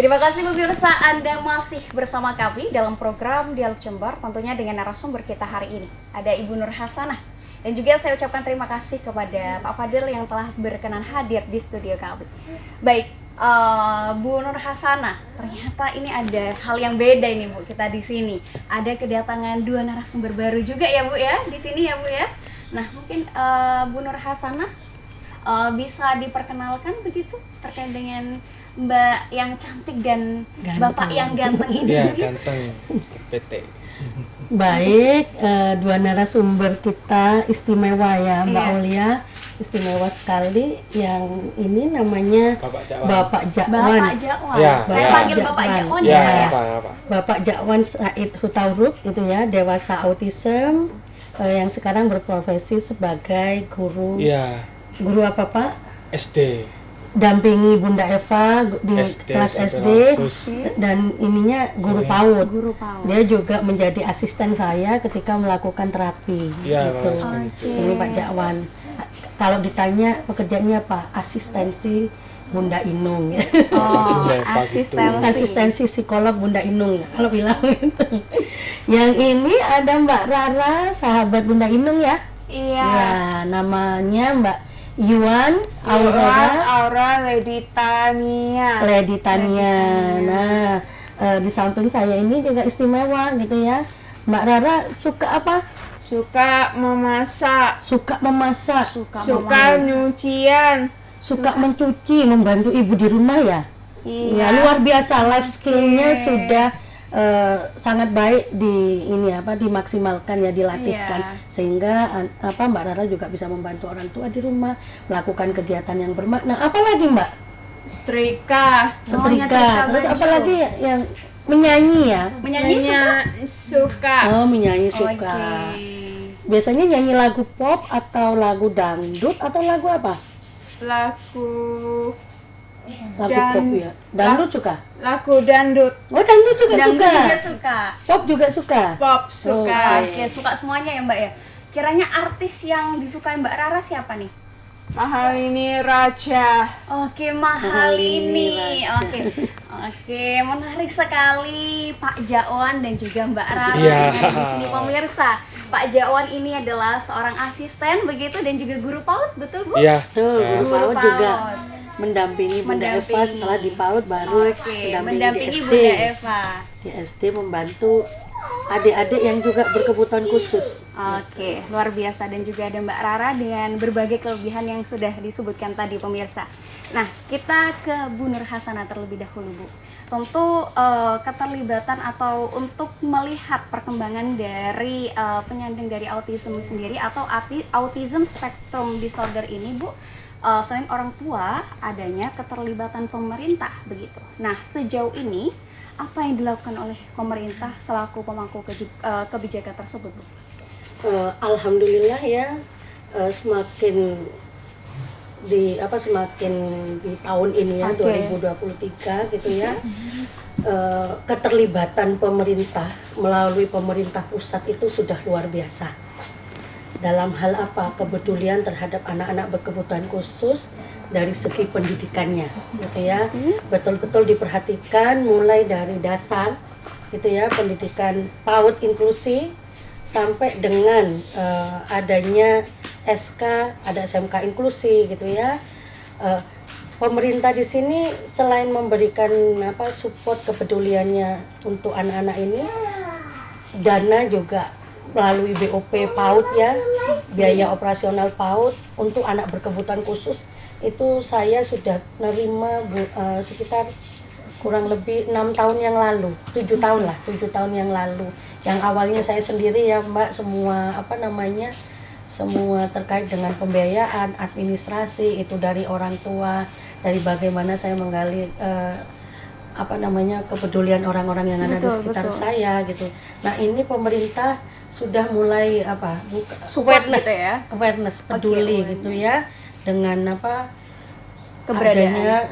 Terima kasih pemirsa, Anda masih bersama kami dalam program Dialog Jember, tentunya dengan narasumber kita hari ini. Ada Ibu Nur Hasanah. Dan juga saya ucapkan terima kasih kepada Pak Fadil yang telah berkenan hadir di studio kami. Baik, Bu Nur Hasanah, ternyata ini ada hal yang beda ini Bu, kita di sini. Ada kedatangan dua narasumber baru juga ya Bu ya, di sini ya Bu ya. Nah mungkin Bu Nur Hasanah bisa diperkenalkan begitu terkait dengan Mbak yang cantik dan ganteng. Bapak yang ganteng ini. Iya, ganteng PT. Baik, dua narasumber kita istimewa ya Mbak Aulia, istimewa sekali. Yang ini namanya Bapak Jakwan. Bapak Jakwan. Ya, saya panggil Bapak Jakwan ya. Bapak Jakwan Said Hutauruk itu ya, dewasa autism yang sekarang berprofesi sebagai guru. Iya. Guru apa Pak? SD. Dampingi Bunda Eva di kelas SD dan ininya guru PAUD. Dia juga menjadi asisten saya ketika melakukan terapi. Gitu. Ini Pak Jakwan. Kalau ditanya pekerjaannya apa? Asistensi Bunda Inung. Asistensi psikolog Bunda Inung. Kalau bilang gitu. Yang ini ada Mbak Rara, sahabat Bunda Inung ya. Iya. Ya, namanya Mbak Yuan Aura Lady Tania. Nah, di samping saya ini juga istimewa gitu ya. Mbak Rara suka apa? Suka memasak. Suka nyucian. Suka mencuci, membantu ibu di rumah ya. Iya. Ya, luar biasa, life skill-nya sudah sangat baik dimaksimalkan ya, dilatihkan sehingga Mbak Rara juga bisa membantu orang tua di rumah melakukan kegiatan yang bermakna. Apalagi Mbak? Setrika. Terus apalagi yang menyanyi ya? Menyanyi suka. Oh, menyanyi suka. Biasanya nyanyi lagu pop atau lagu dangdut atau lagu apa? Lagu pop ya. Dangdut juga? Lagu dangdut. Oh, dangdut juga suka. Pop juga suka? Pop suka. Oke, suka semuanya ya Mbak ya. Kiranya artis yang disukai Mbak Rara siapa nih? Mahalini Raja. Oke, Mahalini. Oke, menarik sekali Pak Jakwan dan juga Mbak Rara di sini pemirsa. Pak Jakwan ini adalah seorang asisten begitu dan juga guru PAUD, betul Bu? Iya. Guru PAUD juga mendampingi Bunda Eva setelah di PAUD baru mendampingi di Bunda Eva. Di SD membantu adik-adik yang juga berkebutuhan khusus. Oke, luar biasa. Dan juga ada Mbak Rara dengan berbagai kelebihan yang sudah disebutkan tadi pemirsa. Nah, kita ke Bu Nur Hasanah terlebih dahulu Bu. Tentu keterlibatan atau untuk melihat perkembangan dari penyandang dari autism sendiri atau autism spectrum disorder ini Bu, selain orang tua, adanya keterlibatan pemerintah begitu. Nah, sejauh ini apa yang dilakukan oleh pemerintah selaku pemangku kebijakan tersebut, Bu? Alhamdulillah ya, semakin di tahun ini ya, 2023 gitu ya, keterlibatan pemerintah melalui pemerintah pusat itu sudah luar biasa. Dalam hal apa? Kepedulian terhadap anak-anak berkebutuhan khusus dari segi pendidikannya gitu ya. Betul-betul diperhatikan mulai dari dasar gitu ya, pendidikan PAUD inklusi sampai dengan adanya SK, ada SMK inklusi gitu ya. Pemerintah di sini selain memberikan support kepeduliannya untuk anak-anak ini, dana juga melalui BOP PAUD ya, biaya operasional PAUD untuk anak berkebutuhan khusus itu saya sudah menerima sekitar kurang lebih 6 tahun yang lalu, 7 tahun yang lalu. Yang awalnya saya sendiri ya Mbak, semua terkait dengan pembiayaan, administrasi itu dari orang tua, dari bagaimana saya menggali kepedulian orang-orang yang ada di sekitar saya gitu. Nah, ini pemerintah sudah mulai awareness peduli gitu ya, dengan adanya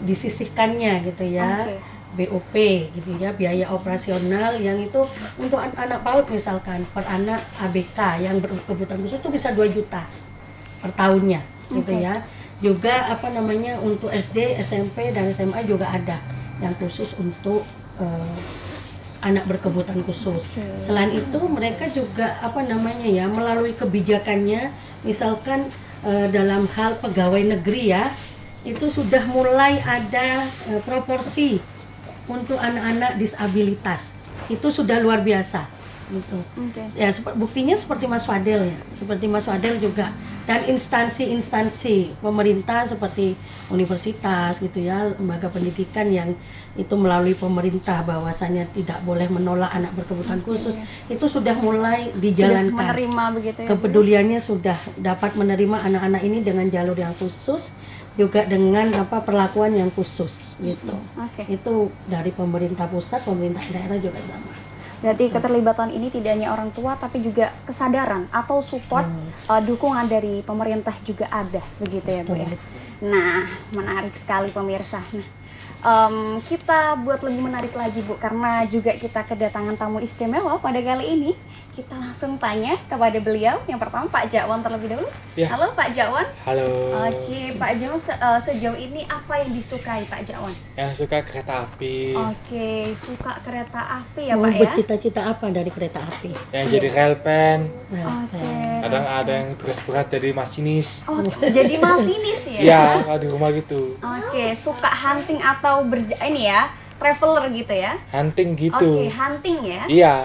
disisihkannya gitu ya. BOP gitu ya, biaya operasional yang itu untuk anak PAUD misalkan per anak ABK yang berkebutuhan khusus itu bisa 2 juta per tahunnya gitu ya. Juga untuk SD, SMP dan SMA juga ada yang khusus untuk anak berkebutuhan khusus. Selain itu mereka juga melalui kebijakannya, misalkan dalam hal pegawai negeri ya, itu sudah mulai ada proporsi untuk anak-anak disabilitas. Itu sudah luar biasa gitu. Ya buktinya seperti Mas Fadel ya, seperti Mas Fadel juga, dan instansi-instansi pemerintah seperti universitas gitu ya, lembaga pendidikan yang itu melalui pemerintah bahwasanya tidak boleh menolak anak berkebutuhan khusus, itu sudah mulai dijalankan. Sudah menerima begitu ya. Kepeduliannya sudah dapat menerima anak-anak ini dengan jalur yang khusus, juga dengan perlakuan yang khusus gitu. Itu dari pemerintah pusat, pemerintah daerah juga sama. Berarti keterlibatan ini tidak hanya orang tua, tapi juga kesadaran atau support, dukungan dari pemerintah juga ada, begitu ya Bu ya. Nah, menarik sekali pemirsa. Nah, kita buat lebih menarik lagi Bu, karena juga kita kedatangan tamu istimewa pada kali ini. Kita langsung tanya kepada beliau. Yang pertama Pak Jakwan terlebih dahulu. Ya. Halo Pak Jakwan. Halo. Oke, Pak Jakwan sejauh ini apa yang disukai Pak Jakwan? Yang suka kereta api. Oke, suka kereta api ya Mau Pak ya? bercita-cita apa dari kereta api? Yang jadi relpen. Oke. Kadang ada yang tugas berat jadi masinis. Oh, jadi masinis ya? Iya, kalau di rumah gitu. Oke, suka hunting atau traveler gitu ya? Hunting gitu. Oke, hunting ya? Iya.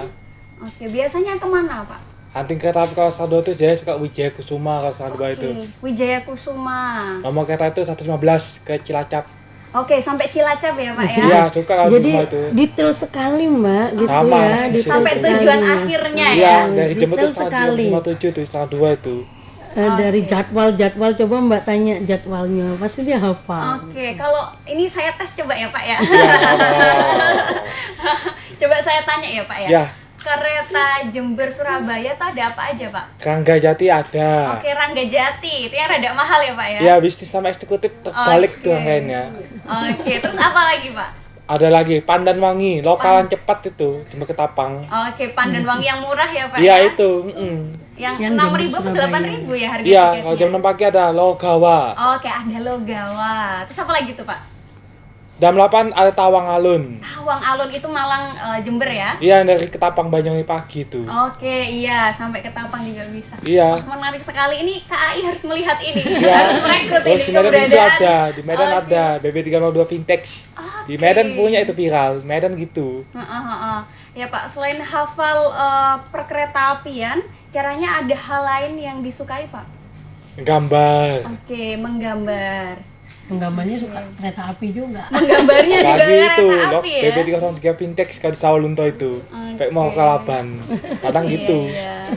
Oke, biasanya kemana Pak? Hunting kereta api kalau Sado itu dia suka Wijaya Kusuma kalau Sado itu. Wijaya Kusuma. Nomor kereta itu 115 ke Cilacap. Oke, sampai Cilacap ya Pak ya? Iya, suka kalau di Jadi rumah itu. detail sekali Mbak, gitu Sama, ya. masih Detail Sampai sekali. tujuan akhirnya ya? Iya, dari jam itu Detail sekali. 7 itu, setengah 2 itu. Dari jadwal coba Mbak tanya jadwalnya, pasti dia hafal. Oke, kalau ini saya tes coba ya Pak ya? Iya. Coba saya tanya ya Pak ya? Ya, Kereta Jember Surabaya tuh ada apa aja Pak? Rangga Jati ada. Oke, Rangga Jati, itu yang rada mahal ya Pak ya? Ya, bisnis sama eksekutif terbalik Oke. tuh angkanya. Oke, terus apa lagi Pak? Ada lagi Pandan Wangi, lokalan cepat itu, cuma Ketapang. Oke, Pandan Wangi yang murah ya Pak Iya ya? itu. Yang Yang 6.000 Jember atau Surabaya. 8.000 ya harga Iya, tiketnya? kalau jam 6 pagi ada Logawa. Oke, ada Logawa. Terus apa lagi tuh Pak? Jam 8 ada Tawang Alun. Tawang Alun itu Malang, Jember ya? Iya, dari Ketapang Banyuwangi pagi itu. Oke, iya, sampai ke Tapang juga bisa. Iya. Wah, menarik sekali. Ini KAI harus melihat ini. Iya. Harus merekrut Terus ini di Medan itu keberadaan. ada, di Medan Oke. ada BB302 Pintex. Di Oke. Medan punya itu viral, Medan gitu. Ya Pak, selain hafal perkereta apian, kiranya ada hal lain yang disukai Pak? Gambar. Oke, menggambar. Penggambarnya suka kereta api juga. Menggambarnya juga Lagi itu, kereta api ya? BB303 Pintex kalau di Sawalunto itu. Kayak mau ke Laban. Kadang gitu. Iya.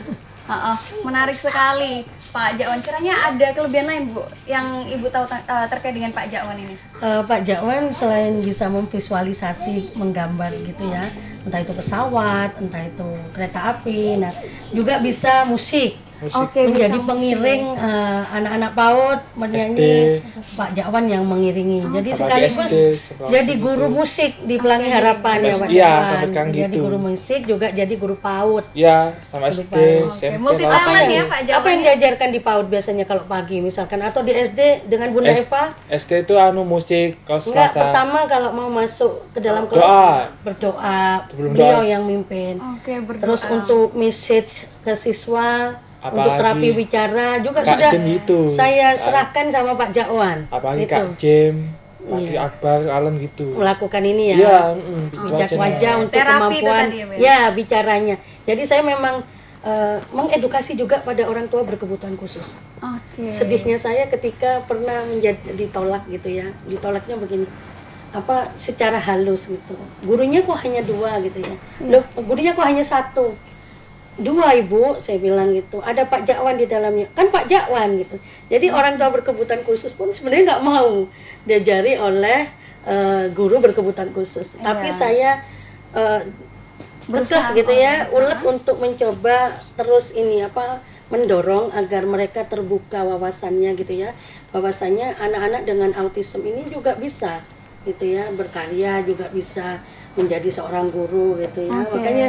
Menarik sekali Pak Jakwan. Kiranya ada kelebihan lain Bu yang Ibu tahu terkait dengan Pak Jakwan ini? Pak Jakwan selain bisa memvisualisasi, menggambar gitu ya, entah itu pesawat, entah itu kereta api, nah juga bisa musik. Musik. Oke, Menjadi bisa pengiring anak-anak PAUD menyanyi, Pak Jakwan yang mengiringi. Jadi Apalagi sekaligus SD, sekolah jadi gitu. guru musik di Pelangi Oke. Harapan ya Pak Iya, Jakwan. sampai sekarang Jadi gitu. guru musik juga jadi guru PAUD. Ya, sama Guru SD, PAUD. SMP, multi lah. talent ya Pak Jakwan. Apa yang diajarkan di PAUD biasanya kalau pagi misalkan, atau di SD dengan Bunda Eva? SD itu musik, kalau Enggak, Selasa. pertama kalau mau masuk ke dalam kelas Doa. berdoa, Sebelum beliau doa. yang mimpin. Oke, berdoa. Terus untuk message ke siswa, untuk Apalagi terapi bicara juga Kak sudah Jem gitu. saya serahkan sama Pak Jakwan. Apalagi Itu Kak Jem, Pagi Iya. Akbar, Alan gitu. melakukan ini ya. Iya, Bijak wajah untuk Terapi itu kemampuan tadi ya, Bu? ya bicaranya. Jadi saya memang mengedukasi juga pada orang tua berkebutuhan khusus. Oke. Sedihnya saya ketika pernah ditolak gitu ya. Ditolaknya begini, secara halus gitu. Gurunya kok hanya 2 gitu ya. Loh, gurunya kok hanya 1? 2 Ibu, saya bilang gitu. Ada Pak Jakwan di dalamnya. Kan Pak Jakwan gitu. Jadi orang tua berkebutuhan khusus pun sebenarnya nggak mau diajari oleh guru berkebutuhan khusus. Tapi saya Berusaha gitu ya, ulet untuk mencoba terus mendorong agar mereka terbuka wawasannya gitu ya. Bahwasannya anak-anak dengan autism ini juga bisa gitu ya, berkarya, juga bisa menjadi seorang guru gitu ya. Oke. Makanya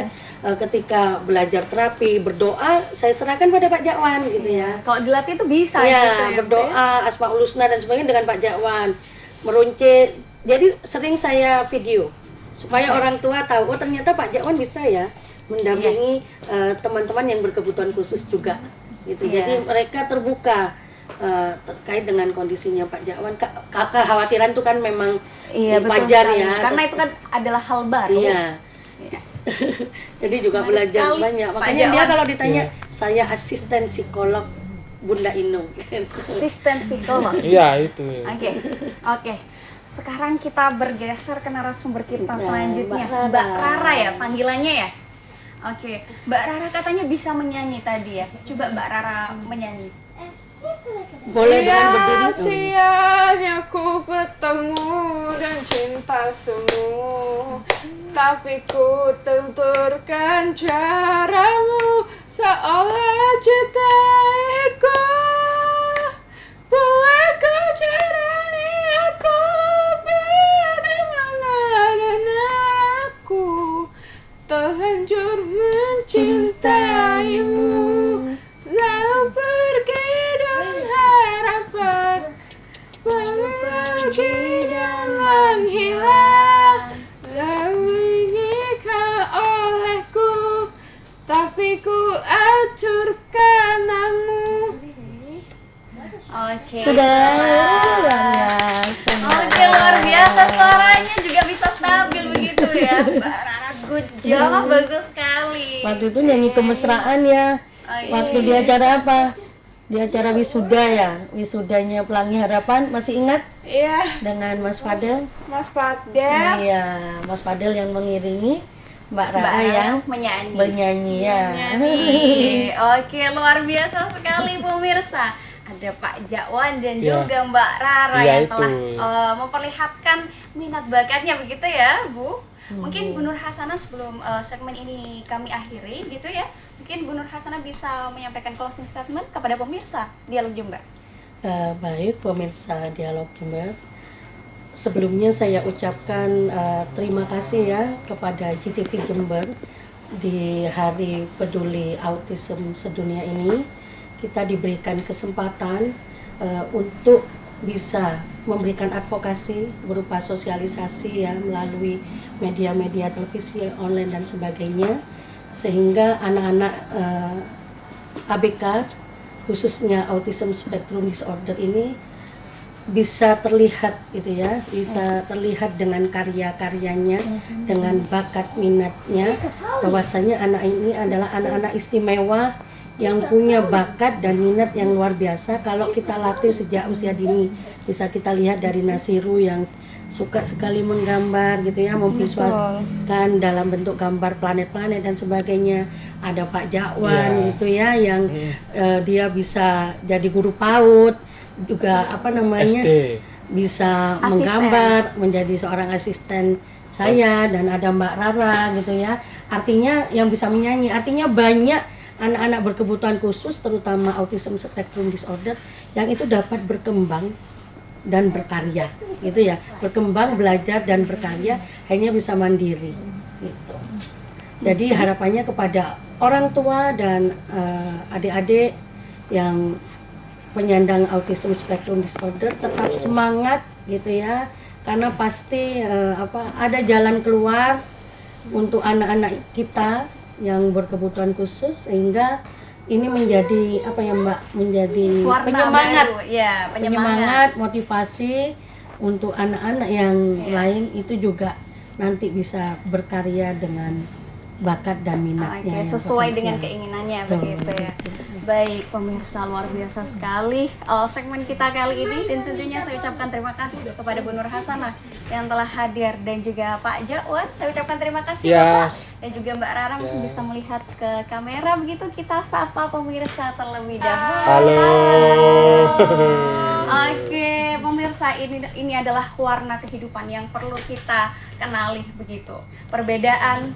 ketika belajar terapi, berdoa, saya serahkan pada Pak Jakwan gitu ya. Kalau dilatih itu bisa Ya, gitu ya, Bu, ya? berdoa, Asmaul Husna dan sebagainya dengan Pak Jakwan. Meruncit Jadi sering saya video supaya orang tua tahu, oh ternyata Pak Jakwan bisa ya mendampingi teman-teman yang berkebutuhan khusus juga gitu. Iya. Jadi mereka terbuka terkait dengan kondisinya Pak Jakwan. Kekhawatiran itu kan memang Betul wajar sekali. ya. Karena itu kan adalah hal baru. Iya. Iya. Jadi juga Menarik belajar sekali, banyak. Pak Makanya dia Jakwan. kalau ditanya, Iya. saya asisten psikolog Bunda Inung. Asisten psikolog. Iya itu. Oke. Sekarang kita bergeser ke narasumber kita Nah, selanjutnya, Mbak Rara. Mbak Rara ya panggilannya ya. Oke, Mbak Rara katanya bisa menyanyi tadi ya. Coba Mbak Rara menyanyi. Boleh dengan berdiri. Sia-sianya ku bertemu dan cinta semu, tapi ku tuturkan caramu seolah cintaku. Buatku jalani aku bagaimana dan aku terlanjur mencintaimu, lalu pergi dengan harapan pergi dan menghilang, lalu ingin olehku, tapi ku acurkan namu. Oke. Sudah luar biasa. Oke, luar biasa, suaranya juga bisa stabil begitu ya. Mbak Rara, good job, bagus sekali. Waktu itu nyanyi kemesraan ya. Oh, iya. Waktu di acara apa? Di acara wisuda ya. Wisudanya Pelangi Harapan, masih ingat? Iya, Dengan Mas Fadel. Mas Fadel. Iya, Mas Fadel yang mengiringi, Mbak Mbak Rara Rara yang menyanyi. bernyanyi ya. Oke, luar biasa sekali pemirsa. Ada Pak Jakwan dan Iya. juga Mbak Rara Iya, yang itu. telah memperlihatkan minat bakatnya begitu ya, Bu. Mungkin Bu Nur Hasanah sebelum segmen ini kami akhiri gitu ya. Mungkin Bu Nur Hasanah bisa menyampaikan closing statement kepada pemirsa Dialog Jember. Baik pemirsa Dialog Jember, sebelumnya saya ucapkan terima kasih ya kepada GTV Jember di Hari Peduli Autism Sedunia ini. Kita diberikan kesempatan untuk bisa memberikan advokasi berupa sosialisasi ya melalui media-media televisi online dan sebagainya, sehingga anak-anak ABK khususnya Autism Spectrum Disorder ini bisa terlihat gitu ya, bisa terlihat dengan karya-karyanya, dengan bakat minatnya, bahwasanya anak ini adalah anak-anak istimewa yang punya bakat dan minat yang luar biasa. Kalau kita latih sejak usia dini, bisa kita lihat dari Nasiru yang suka sekali menggambar gitu ya, memvisualisasikan dalam bentuk gambar planet-planet dan sebagainya. Ada Pak Jakwan Iya. gitu ya yang dia bisa jadi guru PAUD, juga apa namanya SD. bisa Asisten. menggambar, menjadi seorang asisten saya, dan ada Mbak Rara gitu ya. Artinya yang bisa menyanyi, artinya banyak anak-anak berkebutuhan khusus terutama Autism Spectrum Disorder yang itu dapat berkembang dan berkarya gitu ya, berkembang, belajar dan berkarya, akhirnya bisa mandiri gitu. Jadi harapannya kepada orang tua dan adik-adik yang penyandang Autism Spectrum Disorder tetap semangat gitu ya, karena pasti ada jalan keluar untuk anak-anak kita yang berkebutuhan khusus, sehingga ini menjadi apa ya Mbak, menjadi Warna penyemangat, baru. Ya, penyemangat, motivasi untuk anak-anak yang lain itu juga nanti bisa berkarya dengan bakat dan minatnya yang sesuai potensial. dengan keinginannya Betul. begitu ya. Baik pemirsa, luar biasa sekali segmen kita kali ini, dan tentunya saya ucapkan terima kasih kepada Bu Nur Hasanah yang telah hadir, dan juga Pak Jakwan. Saya ucapkan terima kasih Bapak, Yes. dan juga Mbak Rara mungkin Ya. bisa melihat ke kamera begitu, kita sapa pemirsa terlebih dahulu. Halo. Oke, pemirsa, ini adalah warna kehidupan yang perlu kita kenali begitu. Perbedaan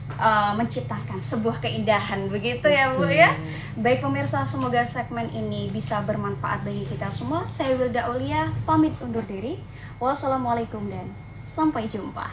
menciptakan sebuah keindahan begitu ya Bu ya. Baik pemirsa, semoga segmen ini bisa bermanfaat bagi kita semua. Saya Wilda Aulia pamit undur diri. Wassalamualaikum dan sampai jumpa.